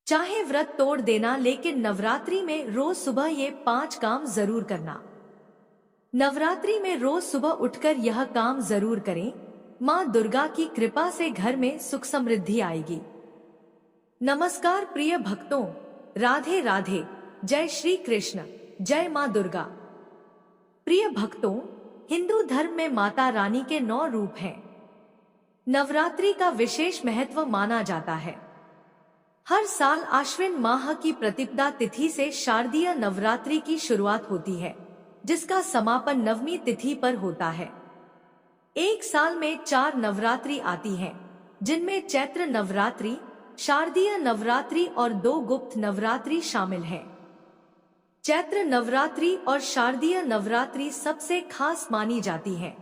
चाहे व्रत तोड़ देना, लेकिन नवरात्रि में रोज सुबह ये 5 काम जरूर करना। नवरात्रि में रोज सुबह उठकर यह काम जरूर करें। माँ दुर्गा की कृपा से घर में सुख समृद्धि आएगी। नमस्कार प्रिय भक्तों, राधे राधे, जय श्री कृष्ण, जय माँ दुर्गा। प्रिय भक्तों, हिंदू धर्म में माता रानी के 9 रूप हैं। नवरात्रि का विशेष महत्व माना जाता है। हर साल आश्विन माह की प्रतिपदा तिथि से शारदीय नवरात्रि की शुरुआत होती है, जिसका समापन 9वीं तिथि पर होता है। एक साल में 4 नवरात्रि आती हैं, जिनमें चैत्र नवरात्रि, शारदीय नवरात्रि और 2 गुप्त नवरात्रि शामिल हैं। चैत्र नवरात्रि और शारदीय नवरात्रि सबसे खास मानी जाती हैं।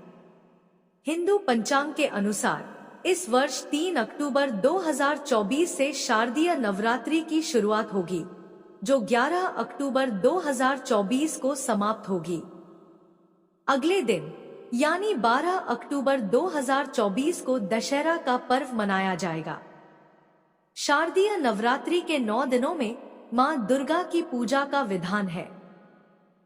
हिंदू पंचांग के अनुसार इस वर्ष 3 अक्टूबर 2024 से शारदीय नवरात्रि की शुरुआत होगी, जो 11 अक्टूबर 2024 को समाप्त होगी। अगले दिन यानी 12 अक्टूबर 2024 को दशहरा का पर्व मनाया जाएगा। शारदीय नवरात्रि के 9 दिनों में माँ दुर्गा की पूजा का विधान है।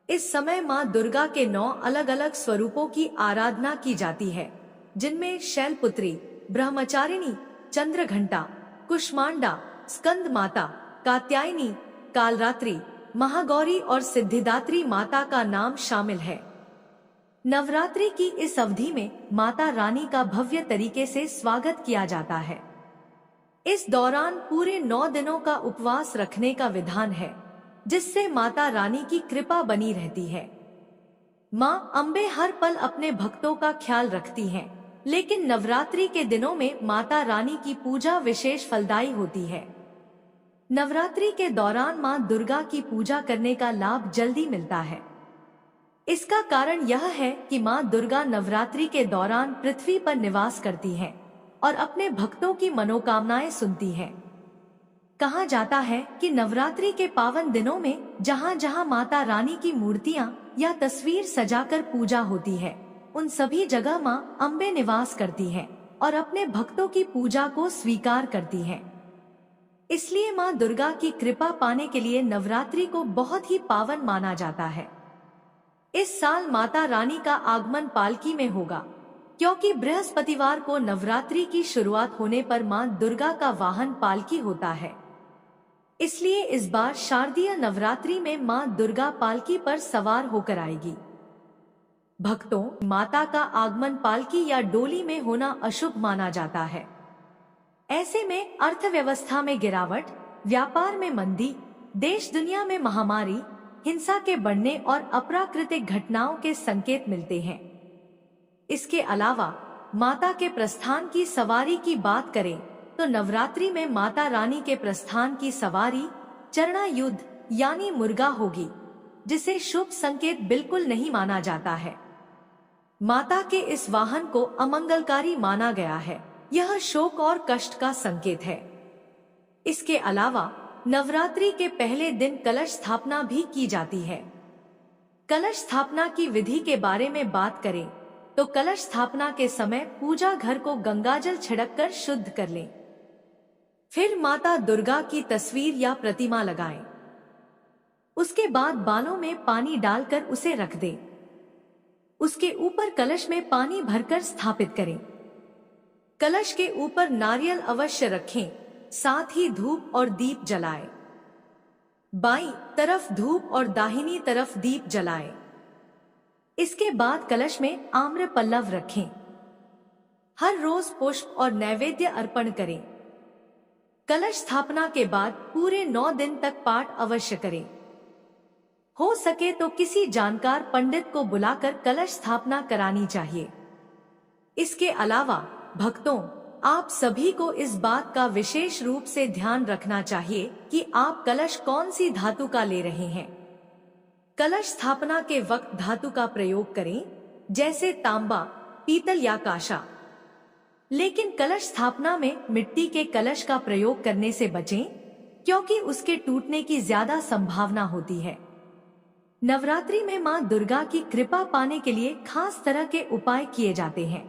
इस समय माँ दुर्गा के 9 अलग अलग स्वरूपों की आराधना की जाती है, जिनमें शैलपुत्री, ब्रह्मचारिणी, चंद्रघंटा, कुष्मांडा, स्कंद माता, कात्यायनी, कालरात्रि, महागौरी और सिद्धिदात्री माता का नाम शामिल है। नवरात्रि की इस अवधि में माता रानी का भव्य तरीके से स्वागत किया जाता है। इस दौरान पूरे 9 दिनों का उपवास रखने का विधान है, जिससे माता रानी की कृपा बनी रहती है। माँ अम्बे हर पल अपने भक्तों का ख्याल रखती हैं, लेकिन नवरात्रि के दिनों में माता रानी की पूजा विशेष फलदायी होती है। नवरात्रि के दौरान माँ दुर्गा की पूजा करने का लाभ जल्दी मिलता है। इसका कारण यह है कि माँ दुर्गा नवरात्रि के दौरान पृथ्वी पर निवास करती हैं और अपने भक्तों की मनोकामनाएं सुनती हैं। कहा जाता है कि नवरात्रि के पावन दिनों में जहाँ जहाँ माता रानी की मूर्तियाँ या तस्वीर सजाकर पूजा होती है, उन सभी जगह माँ अम्बे निवास करती हैं और अपने भक्तों की पूजा को स्वीकार करती हैं। इसलिए माँ दुर्गा की कृपा पाने के लिए नवरात्रि को बहुत ही पावन माना जाता है। इस साल माता रानी का आगमन पालकी में होगा, क्योंकि बृहस्पतिवार को नवरात्रि की शुरुआत होने पर माँ दुर्गा का वाहन पालकी होता है। इसलिए इस बार शारदीय नवरात्रि में माँ दुर्गा पालकी पर सवार होकर आएगी। भक्तों, माता का आगमन पालकी या डोली में होना अशुभ माना जाता है। ऐसे में अर्थव्यवस्था में गिरावट, व्यापार में मंदी, देश दुनिया में महामारी, हिंसा के बढ़ने और अप्राकृतिक घटनाओं के संकेत मिलते हैं। इसके अलावा माता के प्रस्थान की सवारी की बात करें तो नवरात्रि में माता रानी के प्रस्थान की सवारी चरना युद्ध यानी मुर्गा होगी, जिसे शुभ संकेत बिल्कुल नहीं माना जाता है। माता के इस वाहन को अमंगलकारी माना गया है। यह शोक और कष्ट का संकेत है। इसके अलावा नवरात्रि के पहले दिन कलश स्थापना भी की जाती है। कलश स्थापना की विधि के बारे में बात करें तो कलश स्थापना के समय पूजा घर को गंगाजल छिड़ककर शुद्ध कर लें। फिर माता दुर्गा की तस्वीर या प्रतिमा लगाएं। उसके बाद बालों में पानी डालकर उसे रख दें। उसके ऊपर कलश में पानी भरकर स्थापित करें। कलश के ऊपर नारियल अवश्य रखें, साथ ही धूप और दीप जलाएं। बाईं तरफ धूप और दाहिनी तरफ दीप जलाएं। इसके बाद कलश में आम्र पल्लव रखें। हर रोज पुष्प और नैवेद्य अर्पण करें। कलश स्थापना के बाद पूरे 9 दिन तक पाठ अवश्य करें। हो सके तो किसी जानकार पंडित को बुलाकर कलश स्थापना करानी चाहिए। इसके अलावा भक्तों, आप सभी को इस बात का विशेष रूप से ध्यान रखना चाहिए कि आप कलश कौन सी धातु का ले रहे हैं। कलश स्थापना के वक्त धातु का प्रयोग करें, जैसे तांबा, पीतल या कांसा। लेकिन कलश स्थापना में मिट्टी के कलश का प्रयोग करने से बचें, क्योंकि उसके टूटने की ज्यादा संभावना होती है। नवरात्रि में मां दुर्गा की कृपा पाने के लिए खास तरह के उपाय किए जाते हैं।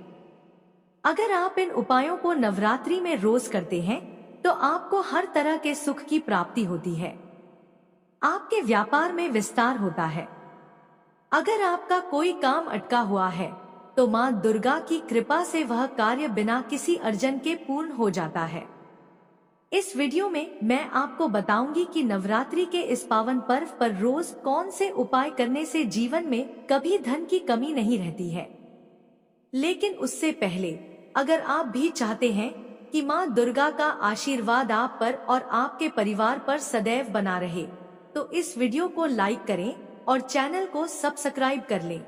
अगर आप इन उपायों को नवरात्रि में रोज करते हैं तो आपको हर तरह के सुख की प्राप्ति होती है। आपके व्यापार में विस्तार होता है। अगर आपका कोई काम अटका हुआ है तो मां दुर्गा की कृपा से वह कार्य बिना किसी अर्जन के पूर्ण हो जाता है। इस वीडियो में मैं आपको बताऊंगी कि नवरात्रि के इस पावन पर्व पर रोज कौन से उपाय करने से जीवन में कभी धन की कमी नहीं रहती है। लेकिन उससे पहले अगर आप भी चाहते हैं कि मां दुर्गा का आशीर्वाद आप पर और आपके परिवार पर सदैव बना रहे, तो इस वीडियो को लाइक करें और चैनल को सब्सक्राइब कर लें।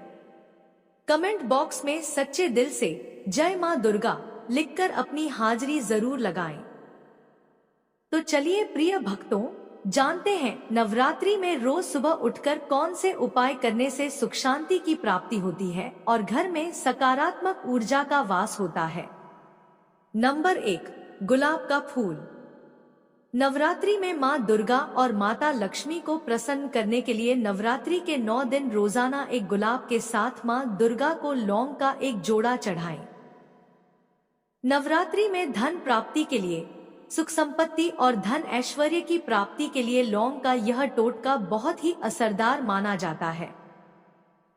कमेंट बॉक्स में सच्चे दिल से जय मां दुर्गा लिखकर अपनी हाजिरी जरूर लगाएं। तो चलिए प्रिय भक्तों, जानते हैं नवरात्रि में रोज सुबह उठकर कौन से उपाय करने से सुख शांति की प्राप्ति होती है और घर में सकारात्मक ऊर्जा का वास होता है। नंबर 1, गुलाब का फूल। नवरात्रि में मां दुर्गा और माता लक्ष्मी को प्रसन्न करने के लिए नवरात्रि के 9 दिन रोजाना एक गुलाब के साथ मां दुर्गा को लौंग का एक जोड़ा चढ़ाएं। नवरात्रि में धन प्राप्ति के लिए, सुख संपत्ति और धन ऐश्वर्य की प्राप्ति के लिए लौंग का यह टोटका बहुत ही असरदार माना जाता है।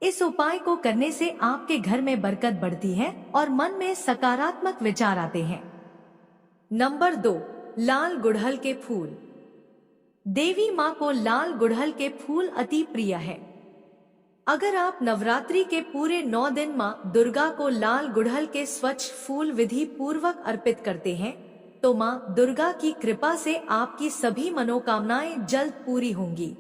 इस उपाय को करने से आपके घर में बरकत बढ़ती है और मन में सकारात्मक विचार आते हैं। नंबर 2, लाल गुड़हल के फूल। देवी मां को लाल गुड़हल के फूल अति प्रिय है। अगर आप नवरात्रि के पूरे 9 दिन मां दुर्गा को लाल गुड़हल के स्वच्छ फूल विधि पूर्वक अर्पित करते हैं तो मां दुर्गा की कृपा से आपकी सभी मनोकामनाएं जल्द पूरी होंगी।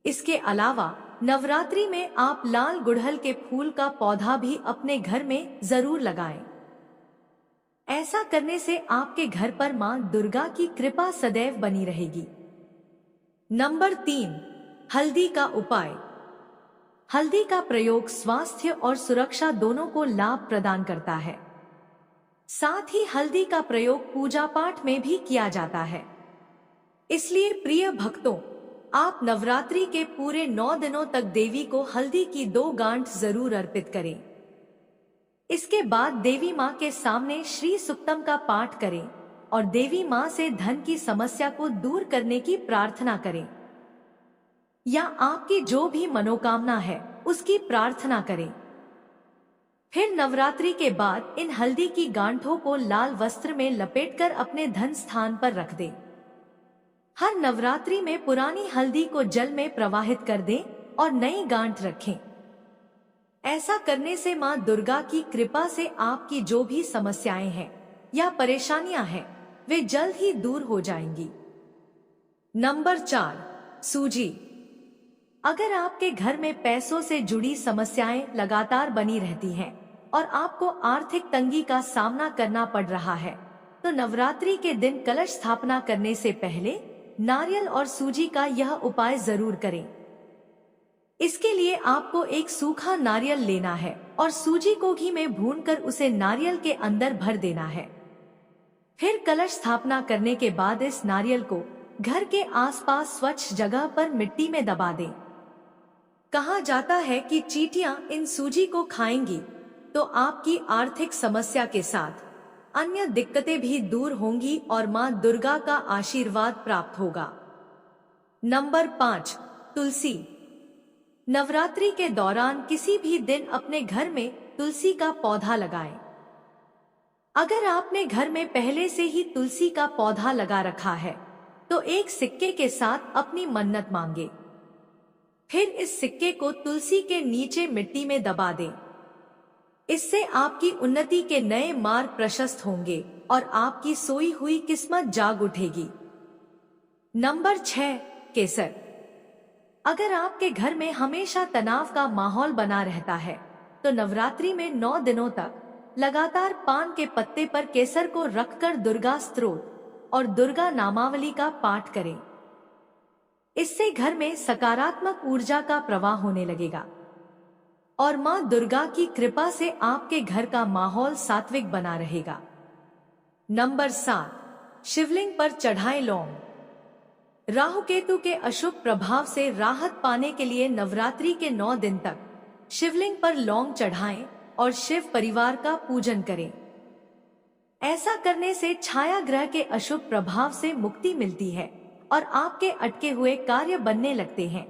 इसके अलावा नवरात्रि में आप लाल गुड़हल के फूल का पौधा भी अपने घर में जरूर लगाएं। ऐसा करने से आपके घर पर मां दुर्गा की कृपा सदैव बनी रहेगी। नंबर 3, हल्दी का उपाय। हल्दी का प्रयोग स्वास्थ्य और सुरक्षा दोनों को लाभ प्रदान करता है। साथ ही हल्दी का प्रयोग पूजा पाठ में भी किया जाता है। इसलिए प्रिय भक्तों, आप नवरात्रि के पूरे 9 दिनों तक देवी को हल्दी की 2 गांठ जरूर अर्पित करें। इसके बाद देवी मां के सामने श्री सुक्तम का पाठ करें और देवी मां से धन की समस्या को दूर करने की प्रार्थना करें या आपकी जो भी मनोकामना है उसकी प्रार्थना करें। फिर नवरात्रि के बाद इन हल्दी की गांठों को लाल वस्त्र में लपेटकर अपने धन स्थान पर रख दें। हर नवरात्रि में पुरानी हल्दी को जल में प्रवाहित कर दें और नई गांठ रखें। ऐसा करने से मां दुर्गा की कृपा से आपकी जो भी समस्याएं हैं या परेशानियां हैं वे जल्द ही दूर हो जाएंगी। नंबर 4, सूजी। अगर आपके घर में पैसों से जुड़ी समस्याएं लगातार बनी रहती हैं और आपको आर्थिक तंगी का सामना करना पड़ रहा है तो नवरात्रि के दिन कलश स्थापना करने से पहले नारियल और सूजी का यह उपाय जरूर करें। इसके लिए आपको एक सूखा नारियल लेना है और सूजी को घी में भूनकर उसे नारियल के अंदर भर देना है। फिर कलश स्थापना करने के बाद इस नारियल को घर के आसपास स्वच्छ जगह पर मिट्टी में दबा दें। कहा जाता है कि चींटियां इन सूजी को खाएंगी तो आपकी आर्थिक समस्या के साथ अन्य दिक्कतें भी दूर होंगी और मां दुर्गा का आशीर्वाद प्राप्त होगा। नंबर 5, तुलसी। नवरात्रि के दौरान किसी भी दिन अपने घर में तुलसी का पौधा लगाएं। अगर आपने घर में पहले से ही तुलसी का पौधा लगा रखा है तो एक सिक्के के साथ अपनी मन्नत मांगे। फिर इस सिक्के को तुलसी के नीचे मिट्टी में दबा दें। इससे आपकी उन्नति के नए मार्ग प्रशस्त होंगे और आपकी सोई हुई किस्मत जाग उठेगी। नंबर 6, केसर। अगर आपके घर में हमेशा तनाव का माहौल बना रहता है तो नवरात्रि में 9 दिनों तक लगातार पान के पत्ते पर केसर को रखकर दुर्गा स्तोत्र और दुर्गा नामावली का पाठ करें। इससे घर में सकारात्मक ऊर्जा का प्रवाह होने लगेगा और मां दुर्गा की कृपा से आपके घर का माहौल सात्विक बना रहेगा। नंबर 7, शिवलिंग पर चढ़ाएं लौंग। राहु केतु के अशुभ प्रभाव से राहत पाने के लिए नवरात्रि के 9 दिन तक शिवलिंग पर लौंग चढ़ाएं और शिव परिवार का पूजन करें। ऐसा करने से छाया ग्रह के अशुभ प्रभाव से मुक्ति मिलती है और आपके अटके हुए कार्य बनने लगते हैं।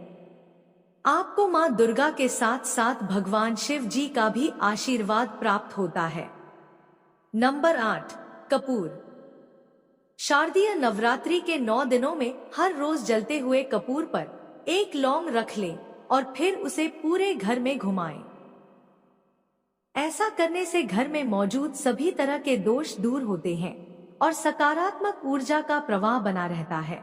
आपको मां दुर्गा के साथ साथ भगवान शिव जी का भी आशीर्वाद प्राप्त होता है। नंबर 8, कपूर। शारदीय नवरात्रि के 9 दिनों में हर रोज जलते हुए कपूर पर एक लौंग रख लें और फिर उसे पूरे घर में घुमाएं। ऐसा करने से घर में मौजूद सभी तरह के दोष दूर होते हैं और सकारात्मक ऊर्जा का प्रवाह बना रहता है।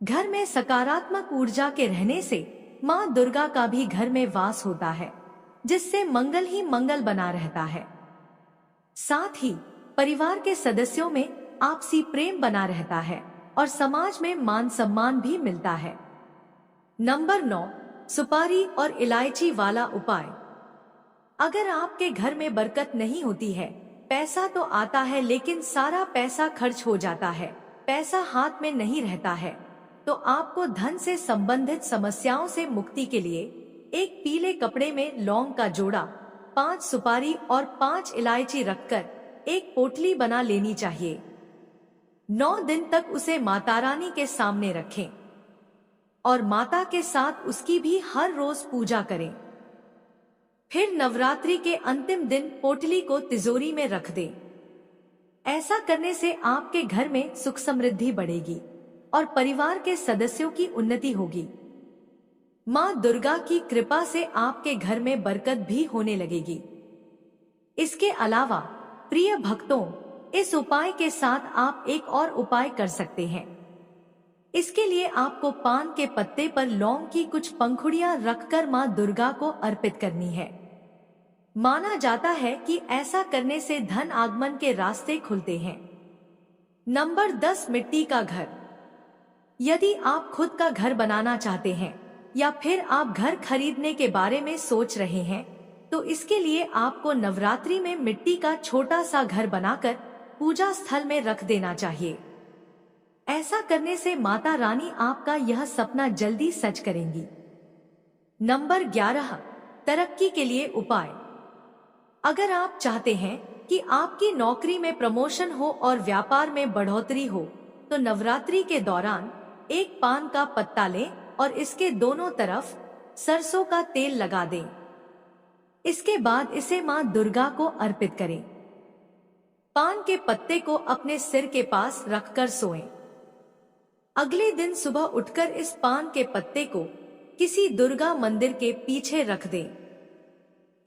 घर में सकारात्मक ऊर्जा के रहने से मां दुर्गा का भी घर में वास होता है, जिससे मंगल ही मंगल बना रहता है। साथ ही परिवार के सदस्यों में आपसी प्रेम बना रहता है और समाज में मान सम्मान भी मिलता है। नंबर 9, सुपारी और इलायची वाला उपाय। अगर आपके घर में बरकत नहीं होती है, पैसा तो आता है लेकिन सारा पैसा खर्च हो जाता है, पैसा हाथ में नहीं रहता है, तो आपको धन से संबंधित समस्याओं से मुक्ति के लिए एक पीले कपड़े में लौंग का जोड़ा, 5 सुपारी और 5 इलायची रखकर एक पोटली बना लेनी चाहिए। 9 दिन तक उसे माता रानी के सामने रखें और माता के साथ उसकी भी हर रोज पूजा करें। फिर नवरात्रि के अंतिम दिन पोटली को तिजोरी में रख दें। ऐसा करने से आपके घर में सुख समृद्धि बढ़ेगी और परिवार के सदस्यों की उन्नति होगी। मां दुर्गा की कृपा से आपके घर में बरकत भी होने लगेगी। इसके अलावा प्रिय भक्तों, इस उपाय के साथ आप एक और उपाय कर सकते हैं। इसके लिए आपको पान के पत्ते पर लौंग की कुछ पंखुड़ियां रखकर मां दुर्गा को अर्पित करनी है। माना जाता है कि ऐसा करने से धन आगमन के रास्ते खुलते हैं। नंबर 10, मिट्टी का घर। यदि आप खुद का घर बनाना चाहते हैं या फिर आप घर खरीदने के बारे में सोच रहे हैं, तो इसके लिए आपको नवरात्रि में मिट्टी का छोटा सा घर बनाकर पूजा स्थल में रख देना चाहिए। ऐसा करने से माता रानी आपका यह सपना जल्दी सच करेंगी। नंबर 11, तरक्की के लिए उपाय। अगर आप चाहते हैं कि आपकी नौकरी में प्रमोशन हो और व्यापार में बढ़ोतरी हो, तो नवरात्रि के दौरान एक पान का पत्ता लें और इसके दोनों तरफ सरसों का तेल लगा दें। इसके बाद इसे मां दुर्गा को अर्पित करें। पान के पत्ते को अपने सिर के पास रखकर सोएं। अगले दिन सुबह उठकर इस पान के पत्ते को किसी दुर्गा मंदिर के पीछे रख दें।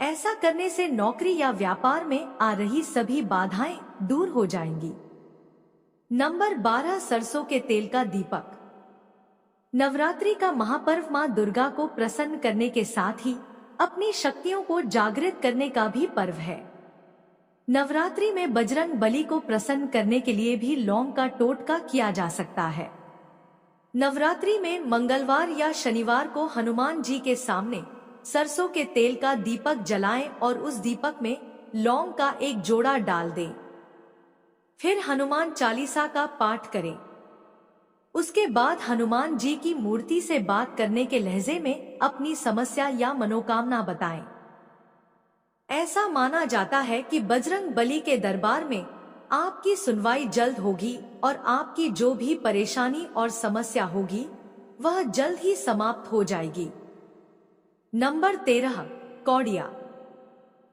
ऐसा करने से नौकरी या व्यापार में आ रही सभी बाधाएं दूर हो जाएंगी। नंबर 12, सरसों के तेल का दीपक। नवरात्रि का महापर्व मां दुर्गा को प्रसन्न करने के साथ ही अपनी शक्तियों को जागृत करने का भी पर्व है। नवरात्रि में बजरंग बली को प्रसन्न करने के लिए भी लौंग का टोटका किया जा सकता है। नवरात्रि में मंगलवार या शनिवार को हनुमान जी के सामने सरसों के तेल का दीपक जलाएं और उस दीपक में लौंग का एक जोड़ा डाल दें। फिर हनुमान चालीसा का पाठ करें। उसके बाद हनुमान जी की मूर्ति से बात करने के लहजे में अपनी समस्या या मनोकामना बताएं। ऐसा माना जाता है कि बजरंग बली के दरबार में आपकी सुनवाई जल्द होगी और आपकी जो भी परेशानी और समस्या होगी वह जल्द ही समाप्त हो जाएगी। नंबर 13, कौड़िया।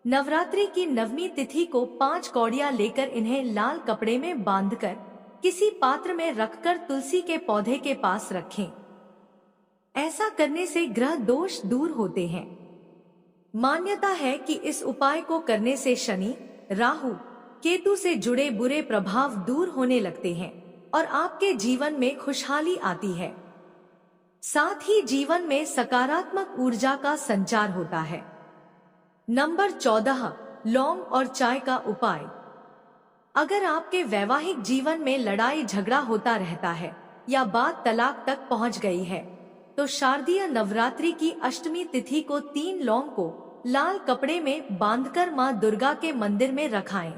नवरात्रि की 9वीं तिथि को 5 कौड़ियां लेकर इन्हें लाल कपड़े में बांधकर किसी पात्र में रखकर तुलसी के पौधे के पास रखें। ऐसा करने से ग्रह दोष दूर होते हैं। मान्यता है कि इस उपाय को करने से शनि, राहु, केतु से जुड़े बुरे प्रभाव दूर होने लगते हैं और आपके जीवन में खुशहाली आती है। साथ ही जीवन में सकारात्मक ऊर्जा का संचार होता है। नंबर 14, लौंग और चाय का उपाय। अगर आपके वैवाहिक जीवन में लड़ाई झगड़ा होता रहता है या बात तलाक तक पहुंच गई है, तो शारदीय नवरात्रि की अष्टमी तिथि को 3 लौंग को लाल कपड़े में बांधकर मां दुर्गा के मंदिर में रखाएं।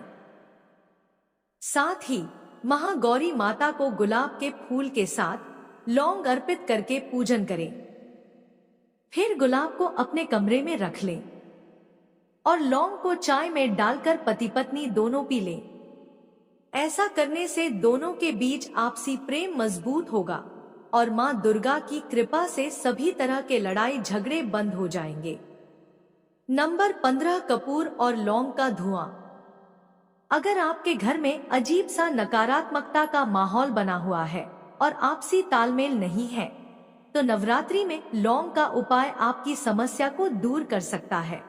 साथ ही महागौरी माता को गुलाब के फूल के साथ लौंग अर्पित करके पूजन करें। फिर गुलाब को अपने कमरे में रख लें और लौंग को चाय में डालकर पति पत्नी दोनों पी लें। ऐसा करने से दोनों के बीच आपसी प्रेम मजबूत होगा और माँ दुर्गा की कृपा से सभी तरह के लड़ाई झगड़े बंद हो जाएंगे। नंबर 15, कपूर और लौंग का धुआं। अगर आपके घर में अजीब सा नकारात्मकता का माहौल बना हुआ है और आपसी तालमेल नहीं है, तो नवरात्रि में लौंग का उपाय आपकी समस्या को दूर कर सकता है।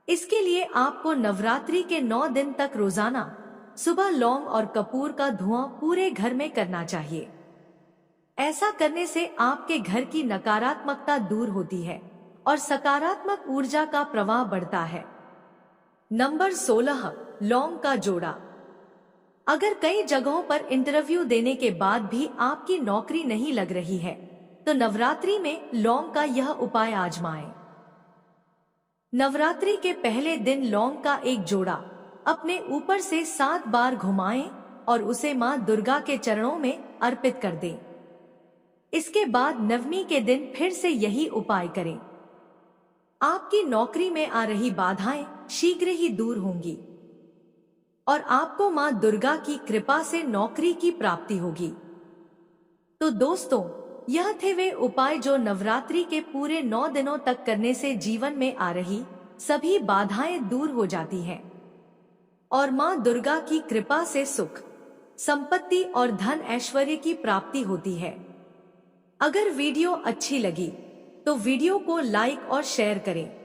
इसके लिए आपको नवरात्रि के 9 दिन तक रोजाना सुबह लौंग और कपूर का धुआं पूरे घर में करना चाहिए। ऐसा करने से आपके घर की नकारात्मकता दूर होती है और सकारात्मक ऊर्जा का प्रवाह बढ़ता है। नंबर 16, लौंग का जोड़ा। अगर कई जगहों पर इंटरव्यू देने के बाद भी आपकी नौकरी नहीं लग रही है, तो नवरात्रि में लौंग का यह उपाय आजमाएं। नवरात्रि के पहले दिन लौंग का एक जोड़ा अपने ऊपर से 7 बार घुमाएं और उसे मां दुर्गा के चरणों में अर्पित कर दें। इसके बाद नवमी के दिन फिर से यही उपाय करें। आपकी नौकरी में आ रही बाधाएं शीघ्र ही दूर होंगी और आपको मां दुर्गा की कृपा से नौकरी की प्राप्ति होगी। तो दोस्तों, यह थे वे उपाय जो नवरात्रि के पूरे 9 दिनों तक करने से जीवन में आ रही सभी बाधाएं दूर हो जाती हैं और मां दुर्गा की कृपा से सुख, संपत्ति और धन ऐश्वर्य की प्राप्ति होती है। अगर वीडियो अच्छी लगी तो वीडियो को लाइक और शेयर करें।